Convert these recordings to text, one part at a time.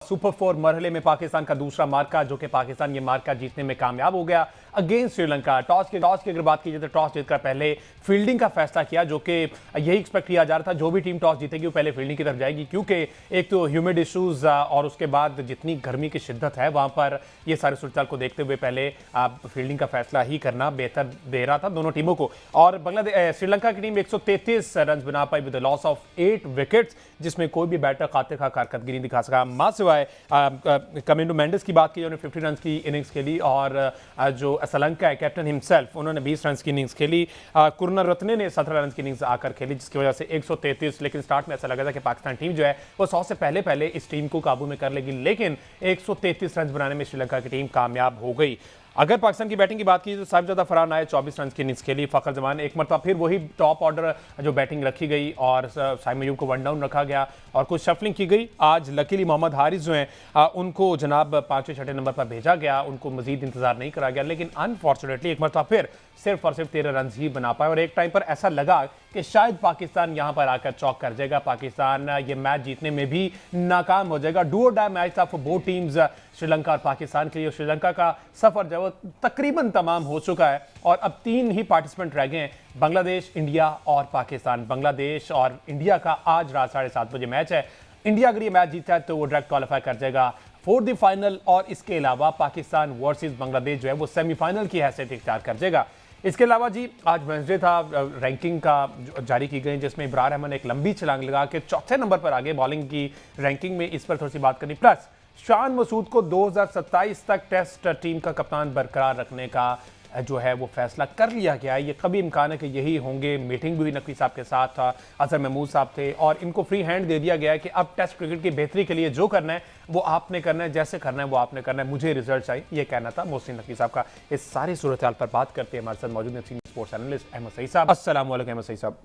Super 4 मरहले में पाकिस्तान का दूसरा मार्का, जो कि पाकिस्तान ये मार्का जीतने में कामयाब हो गया अगेंस्ट श्रीलंका। टॉस की अगर बात की जाए तो टॉस जीतकर पहले फील्डिंग का फैसला किया, जो कि यही एक्सपेक्ट किया जा रहा था। जो भी टीम टॉस जीतेगी वो पहले फील्डिंग की तरफ जाएगी, क्योंकि एक तो ह्यूमिड इशूज और उसके बाद जितनी गर्मी की शिद्दत है वहां पर, ये सारे सूरत को देखते हुए पहले फील्डिंग का फैसला ही करना बेहतर दे रहा था दोनों टीमों को। और बांग्लादेश श्रीलंका की टीम 133 रन बना पाई विद लॉस ऑफ 8 विकेट्स, जिसमें कोई भी बैटर खातिर खा कारकर्दगी दिखा सका। मां सिवाय कमेंडो मेंडिस की बात की, उन्होंने 50 रन की इनिंग्स खेली, और जो श्रीलंका है कैप्टन हिमसेल्फ, उन्होंने 20 रन की इनिंग्स खेली। करुणारत्ने ने 17 रन की इनिंग्स आकर खेली, जिसकी वजह से 133। लेकिन स्टार्ट में ऐसा लगा था कि पाकिस्तान टीम जो है वो 100 से पहले इस टीम को काबू में कर लेगी, लेकिन 133 रन बनाने में श्रीलंका की टीम कामयाब हो गई। अगर पाकिस्तान की बैटिंग की बात की तो साहिबजादा फरहान आए, 24 रन की इनिंग्स खेली। फखर जमान एक मरतबा फिर वही टॉप ऑर्डर जो बैटिंग रखी गई, और साइम अयूब को वन डाउन रखा गया और कुछ शफलिंग की गई। आज लकीली मोहम्मद हारिस जो हैं उनको जनाब 5वें-6वें नंबर पर भेजा गया, उनको मजीद इंतजार नहीं करा गया, लेकिन अनफॉर्चुनेटली एक मरतबा फिर सिर्फ और सिर्फ 13 रन ही बना पाए। और एक टाइम पर ऐसा लगा कि शायद पाकिस्तान यहां पर आकर चौक कर जाएगा, पाकिस्तान ये मैच जीतने में भी नाकाम हो जाएगा। डू और डाई मैच था फॉर बोथ टीम्स, श्रीलंका और पाकिस्तान के लिए। श्रीलंका का सफर जो है वो तकरीबन तमाम हो चुका है, और अब 3 ही पार्टिसिपेंट रह गए हैं, बांग्लादेश, इंडिया और पाकिस्तान। बांग्लादेश और इंडिया का आज रात 7:30 बजे मैच है। इंडिया अगर ये मैच जीता है तो वो डायरेक्ट क्वालिफाई कर जाएगा फॉर द फाइनल, और इसके अलावा पाकिस्तान वर्सेस बांग्लादेश जो है वो सेमीफाइनल की हैसियत इख्तियार कर जाएगा। इसके अलावा जी आज वेडनेसडे था, रैंकिंग का जारी की गई, जिसमें इब्रार अहमद ने एक लंबी छलांग लगा के 4थे नंबर पर आगे बॉलिंग की रैंकिंग में। इस पर थोड़ी सी बात करनी। प्लस शान मसूद को 2027 तक टेस्ट टीम का कप्तान बरकरार रखने का जो है वो फैसला कर लिया गया है। ये कभी इम्कान है कि यही होंगे। मीटिंग भी हुई नकवी साहब के साथ, था अजहर महमूद साहब थे, और इनको फ्री हैंड दे दिया गया है कि अब टेस्ट क्रिकेट की बेहतरी के लिए जो करना है वो आपने करना है, जैसे करना है वो आपने करना है, मुझे रिजल्ट चाहिए, ये कहना था मोहसिन नकवी साहब का। इस सारी सूरत हाल पर बात करते हैं हमारे साथ मौजूद हैं स्पोर्ट्स एनालिस्ट अहमद सईद साहब। अस्सलाम वालेकुम अहमद सईद साहब।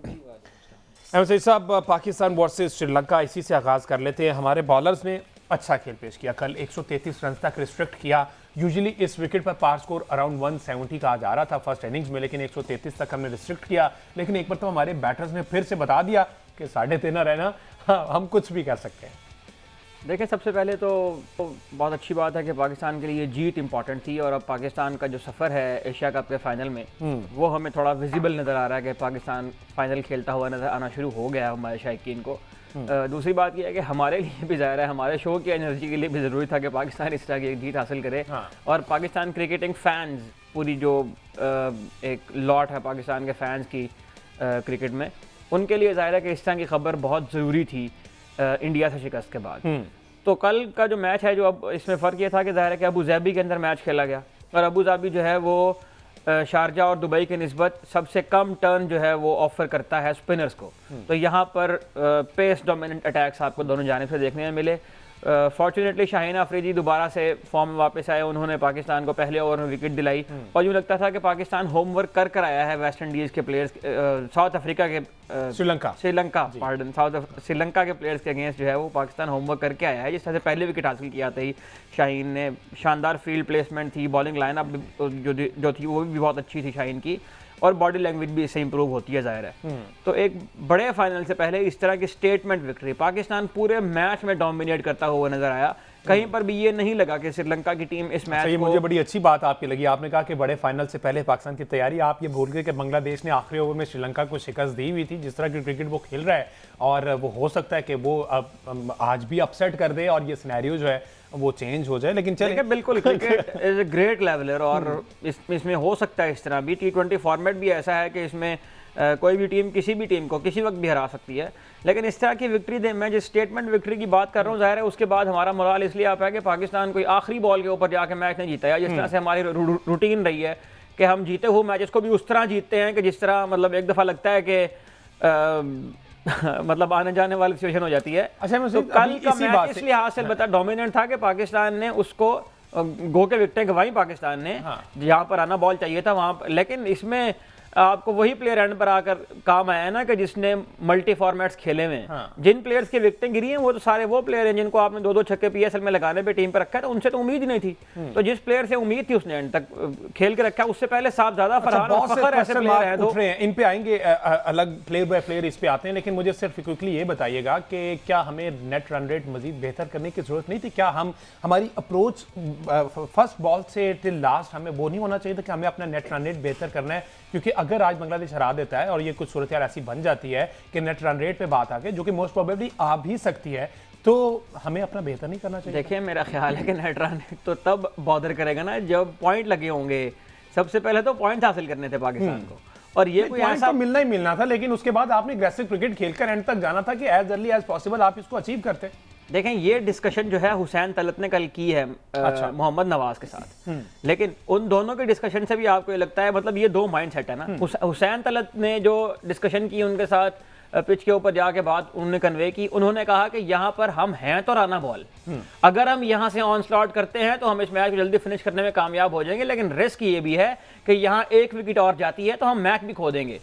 अहमद सईद साहब, पाकिस्तान वर्सेस श्रीलंका, इसी से आगाज़ कर लेते हैं। हमारे बॉलर्स ने अच्छा खेल पेश किया, कल 133 रन तक रिस्ट्रिक्ट किया। यूजुअली इस विकेट पर पार स्कोर अराउंड 170 का आ जा रहा था फर्स्ट इनिंग्स में, लेकिन 133 तक हमने रिस्ट्रिक्ट किया। लेकिन एक बार तो हमारे बैटर्स ने फिर से बता दिया कि 3.5 रहना, हम कुछ भी कर सकते हैं। देखिए, सबसे पहले तो बहुत अच्छी बात है कि पाकिस्तान के लिए जीत इंपॉर्टेंट थी, और अब पाकिस्तान का जो सफ़र है एशिया कप के फाइनल में वो हमें थोड़ा विजिबल नज़र आ रहा है कि पाकिस्तान फाइनल खेलता हुआ नज़र आना शुरू हो गया है हमारे शायकीन को। दूसरी बात यह है कि हमारे लिए भी ज़ाहिर है, हमारे शो की एनर्जी के लिए भी ज़रूरी था कि पाकिस्तान इस तरह की एक जीत हासिल करे। और पाकिस्तान क्रिकेटिंग फैंस, पूरी जो एक लॉट है पाकिस्तान के फैंस की क्रिकेट में, उनके लिए ज़ाहिर है कि इस तरह की खबर बहुत ज़रूरी थी इंडिया से शिकस्त के बाद। तो कल का जो मैच है, जो अब इसमें फ़र्क ये था कि ज़ाहिर है कि अबू धाबी के अंदर मैच खेला गया, और अबू धाबी जो है वो शारजा और दुबई के निस्बत सबसे कम टर्न जो है वो ऑफर करता है स्पिनर्स को। तो यहाँ पर पेस डोमिनेंट अटैक्स आपको दोनों जानिब से देखने में मिले। फॉर्चुनेटली शाहीन अफरीदी दोबारा से फॉर्म में वापस आए, उन्होंने पाकिस्तान को पहले ओवर में विकेट दिलाई, और यूँ लगता था कि पाकिस्तान होमवर्क कर आया है वेस्ट इंडीज़ के प्लेयर्स, साउथ अफ्रीका के श्रीलंका के प्लेयर्स के अगेंस्ट जो है वो पाकिस्तान होमवर्क करके आया है। जिस तरह से पहले विकेट हासिल किया था ही शाहीन ने, शानदार फील्ड प्लेसमेंट थी, बॉलिंग लाइनअप जो थी वो भी बहुत अच्छी थी शाहीन की, और बॉडी लैंग्वेज भी इससे इंप्रूव होती है ज़ाहिर है। तो एक बड़े फाइनल से पहले इस तरह की स्टेटमेंट विक्ट्री, पाकिस्तान पूरे मैच में डोमिनेट करता हुआ नजर आया। कहीं पर भी ये नहीं लगा कि श्रीलंका की टीम इस मैच को... मुझे बड़ी अच्छी बात आपकी लगी, आपने कहा कि बड़े फाइनल से पहले पाकिस्तान की तैयारी। आप ये भूल गए कि बांग्लादेश ने आखिरी ओवर में श्रीलंका को शिकस्त दी हुई थी। जिस तरह की क्रिकेट वो खेल रहा है, और वो हो सकता है कि वो अब आज भी अपसेट कर दे और ये सिनेरियो जो है वो चेंज हो जाए। लेकिन चलिए, बिल्कुल cricket is a great leveller, और इसमें हो सकता है इस तरह भी। T20 फॉर्मेट भी ऐसा है कि इसमें कोई भी टीम किसी भी टीम को किसी वक्त भी हरा सकती है। लेकिन इस तरह की विक्ट्री दे, मैं जिस स्टेटमेंट विक्ट्री की बात कर रहा हूँ, ज़ाहिर है उसके बाद हमारा मोराल इसलिए आप है कि पाकिस्तान कोई आखिरी बॉल के ऊपर जाके मैच नहीं जीता है। जिस तरह से हमारी रूटीन रही है कि हम जीते हुए मैचेस को भी उस तरह जीतते हैं कि जिस तरह मतलब एक दफ़ा लगता है कि मतलब आने जाने वाली सिचुएशन हो जाती है। अच्छा, तो कल का मैच इस लिहाज से बता डोमिनेंट था कि पाकिस्तान ने उसको गो के विकेटें गंवाई पाकिस्तान ने, जहाँ पर आना बॉल चाहिए था वहाँ पर। लेकिन इसमें आपको वही प्लेयर एंड पर आकर काम आया है ना कि जिसने मल्टी फॉर्मेट्स खेले हुए हैं। हाँ। जिन प्लेयर्स की विकेटें गिरी हैं वो तो सारे वो प्लेयर हैं जिनको आपने 2-2 छक्के पीएसएल में लगाने पे टीम पर रखा है, तो उनसे तो उम्मीद ही नहीं थी। तो जिस प्लेयर से उम्मीद थी उसने एंड तक खेल के रखा, उससे पहले साहब ज्यादा फरहान और फखर ऐसे प्लेयर हैं। उठ रहे हैं, इन पे आएंगे, अलग प्लेयर बाय प्लेयर इस पे आते हैं, लेकिन मुझे सिर्फ क्विकली ये बताइएगा कि क्या हमें नेट रन रेट मजीद बेहतर करने की जरूरत नहीं थी? क्या हमारी अप्रोच फर्स्ट बॉल से टिल लास्ट हमें वो नहीं होना चाहिए था कि हमें अपना नेट रन रेट बेहतर करना है? क्योंकि अगर आज बांग्लादेश हरा देता है और ये कुछ सूरत ऐसी बन जाती है कि नेट रन रेट पे बात आके, जो कि मोस्ट प्रोबेबली आ भी सकती है, तो हमें अपना बेहतर नहीं करना चाहिए? देखिए, मेरा ख्याल है कि नेट रन तो तब बॉदर करेगा ना जब पॉइंट लगे होंगे। सबसे पहले तो पॉइंट हासिल करने थे पाकिस्तान को, और ये कोई पॉइंट ऐसा तो मिलना ही मिलना था, लेकिन उसके बाद आपने एग्रेसिव क्रिकेट खेलकर एंड तक जाना था कि एज अर्ली एज पॉसिबल आप इसको अचीव करते। देखें, ये डिस्कशन जो है हुसैन तलत ने कल की है मोहम्मद नवाज के साथ, लेकिन उन दोनों के डिस्कशन से भी आपको ये लगता है, मतलब ये दो माइंड सेट है ना। हुसैन तलत ने जो डिस्कशन की उनके साथ पिच के ऊपर जाके बात उन्होंने कन्वे की, उन्होंने कहा कि यहाँ पर हम हैं तो राना बॉल, अगर हम यहाँ से ऑन स्लॉट करते हैं तो हम इस मैच को जल्दी फिनिश करने में कामयाब हो जाएंगे, लेकिन रिस्क ये भी है कि यहाँ एक विकेट और जाती है तो हम मैच भी खो देंगे।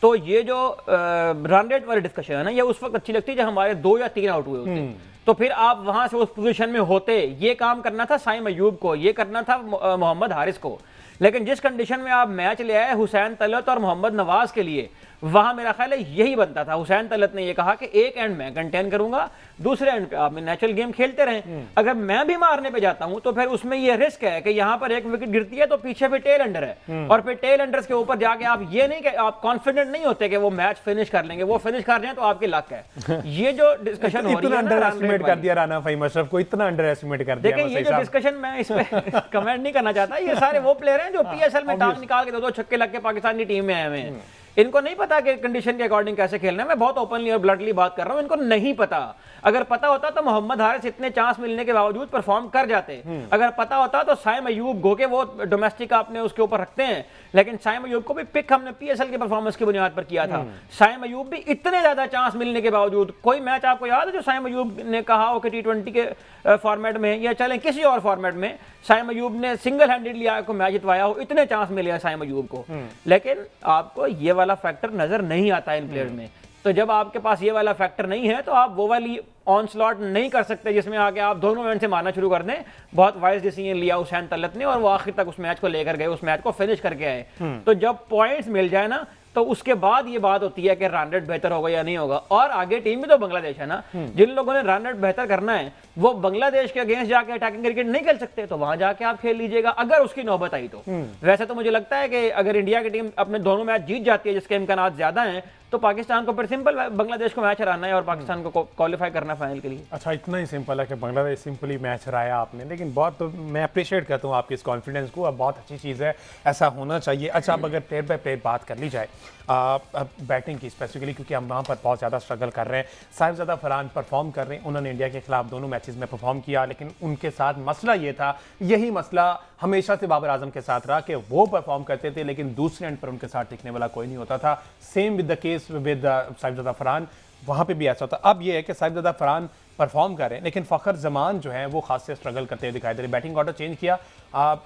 तो ये जो रन रेट वाली डिस्कशन है ना, ये उस वक्त अच्छी लगती है जब हमारे 2 या 3 आउट हुए होते, तो फिर आप वहां से उस पोजीशन में होते। ये काम करना था साइम अयूब को, ये करना था मोहम्मद हारिस को, लेकिन जिस कंडीशन में आप मैच ले आए हुसैन तलत और मोहम्मद नवाज के लिए, वहां मेरा ख्याल है यही बनता था। हुसैन तलत ने यह कहा कि एक एंड मैं कंटेन करूंगा, दूसरे एंड पे आप नेचुरल गेम खेलते रहें। अगर मैं भी मारने पे जाता हूं तो फिर उसमें यह रिस्क है कि यहां पर एक विकेट गिरती है तो पीछे पे टेल अंडर है, और फिर टेल अंडर्स के ऊपर जाके आप ये नहीं कि आप कॉन्फिडेंट नहीं होते कि वो मैच फिनिश कर लेंगे, वो फिनिश कर रहे हैं तो आपकी लक है। ये जो डिस्कशन हो रही है, अंडर एस्टिमेट कर दिया राना फहीम अशरफ को, इतना अंडर एस्टिमेट कर दिया। देखिए, ये जो डिस्कशन मैं इस पे कमेंट नहीं करना चाहता, ये सारे वो प्लेयर हैं जो पीएसएल में टांग निकाल के 2-2 छक्के लग के पाकिस्तान की टीम में आए हुए हैं। इनको नहीं पता कि कंडीशन के अकॉर्डिंग कैसे खेलना है। मैं बहुत ओपनली और ब्लंटली बात कर रहा हूं, इनको नहीं पता। अगर पता होता तो मोहम्मद हारिस इतने चांस मिलने के बावजूद परफॉर्म कर जाते। अगर पता होता तो साइम अयूब गो के वो डोमेस्टिक आपने उसके ऊपर रखते हैं, लेकिन साइम अयूब को भी पिक हमने पीएसएल के परफॉर्मेंस की बुनियाद पर किया था। साइम अयूब भी इतने ज्यादा चांस मिलने के बावजूद, कोई मैच आपको याद है जो साइम अयूब ने कहा हो कि T20 के फॉर्मेट में या चलें किसी और फॉर्मेट में साइम अयूब ने सिंगल हैंडेडली आपको मैच जितवाया हो, इतने चांस मिले हैं साइम अयूब को, लेकिन आपको ये वाला फैक्टर नजर नहीं आता इन प्लेयर में। तो जब आपके पास ये वाला फैक्टर नहीं है तो आप वो वाली ऑन स्लॉट नहीं कर सकते जिसमें आके आप दोनों एंड से मारना शुरू कर दें। बहुत वाइज डिसीजन लिया हुसैन तलत ने और वो आखिर तक उस मैच को लेकर गए, उस मैच को फिनिश करके आए। तो जब पॉइंट्स मिल जाए ना तो उसके बाद ये बात होती है कि रन रेट बेहतर होगा या नहीं होगा। और आगे टीम भी तो बांग्लादेश है ना, जिन लोगों ने रन रेट बेहतर करना है वो बांग्लादेश के अगेंस्ट जाके अटैकिंग क्रिकेट नहीं खेल सकते, तो वहां जाके आप खेल लीजिएगा अगर उसकी नौबत आई तो। वैसे तो मुझे लगता है कि अगर इंडिया की टीम अपने दोनों मैच जीत जाती है, जिसके इम्कान ज्यादा हैं, तो पाकिस्तान को फिर सिंपल बांग्लादेश को मैच हराना है और पाकिस्तान को क्वालिफाई करना फाइनल के लिए। अच्छा, इतना ही सिंपल है कि बांग्लादेश सिंपली मैच हराया आपने, लेकिन बहुत तो मैं अप्रिशिएट करता हूँ आपकी इस कॉन्फिडेंस को, अब बहुत अच्छी चीज़ है, ऐसा होना चाहिए। अच्छा, अब अगर प्लेयर बाय प्लेयर बात कर ली जाए बैटिंग की स्पेसिफिकली, क्योंकि हम वहाँ पर बहुत ज़्यादा स्ट्रगल कर रहे हैं। साहिबजादा फरहान परफॉर्म कर रहे हैं, उन्होंने इंडिया के खिलाफ दोनों मैचेस में परफॉर्म किया, लेकिन उनके साथ मसला ये था, यही मसला हमेशा से बाबर आजम के साथ रहा कि वो परफॉर्म करते थे लेकिन दूसरे एंड पर उनके साथ टिकने वाला कोई नहीं होता था। Same with the case with Sahibzada Farhan, वहाँ पे भी ऐसा होता। अब ये है कि साहिबजादा फरहान परफॉर्म कर रहे हैं, लेकिन फ़खर जमान जो है वो खास से स्ट्रगल करते हुए दिखाई दे रहे। बैटिंग ऑर्डर चेंज किया,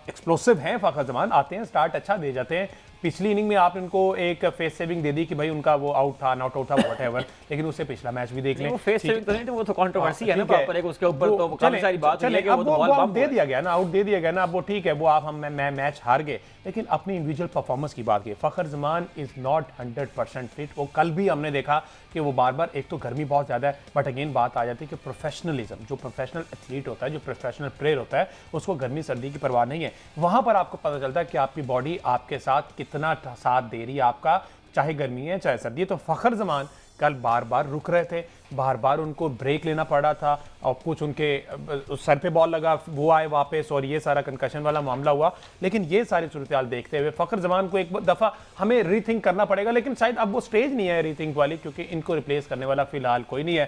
एक्सप्लोसिव हैं फ़खर जमान, आते हैं, स्टार्ट अच्छा दे जाते हैं। पिछली इनिंग में आपने उनको एक फेस सेविंग दे दी कि भाई उनका वो आउट था, नॉट आउट था, व्हाटएवर, लेकिन उससे पिछला मैच भी देख लें। वो फेस सेविंग तो नहीं थी, वो तो कंट्रोवर्सी है ना प्रॉपर, एक उसके ऊपर तो काफी सारी बात है कि वो बॉल बम दे दिया गया ना, आउट दे दिया गया ना, अब वो ठीक है, वो आप हम मैच हार गए, लेकिन अपनी इंडिविजुअल परफॉर्मेंस की बात की। Fakhar Zaman is not 100% fit. वो कल भी हमने देखा कि वो बार बार, एक तो गर्मी बहुत ज़्यादा है, बट अगेन बात आ जाती है कि प्रोफेशनलिज्म, जो प्रोफेशनल एथलीट होता है, जो प्रोफेशनल प्लेयर होता है, उसको गर्मी सर्दी की परवाह नहीं है। वहाँ पर आपको पता चलता है कि आपकी बॉडी आपके साथ कितना साथ दे रही है आपका, चाहे गर्मी है चाहे सर्दी है। तो फ़खर जमान कल बार बार रुक रहे थे, बार बार उनको ब्रेक लेना पड़ा था, और कुछ उनके सर पे बॉल लगा, वो आए वापस, और ये सारा कंकशन वाला मामला हुआ। लेकिन ये सारी सूरत देखते हुए फ़खर जमान को एक दफ़ा हमें रीथिंक करना पड़ेगा, लेकिन शायद अब वो स्टेज नहीं है रीथिंक वाली, क्योंकि इनको रिप्लेस करने वाला फिलहाल कोई नहीं है।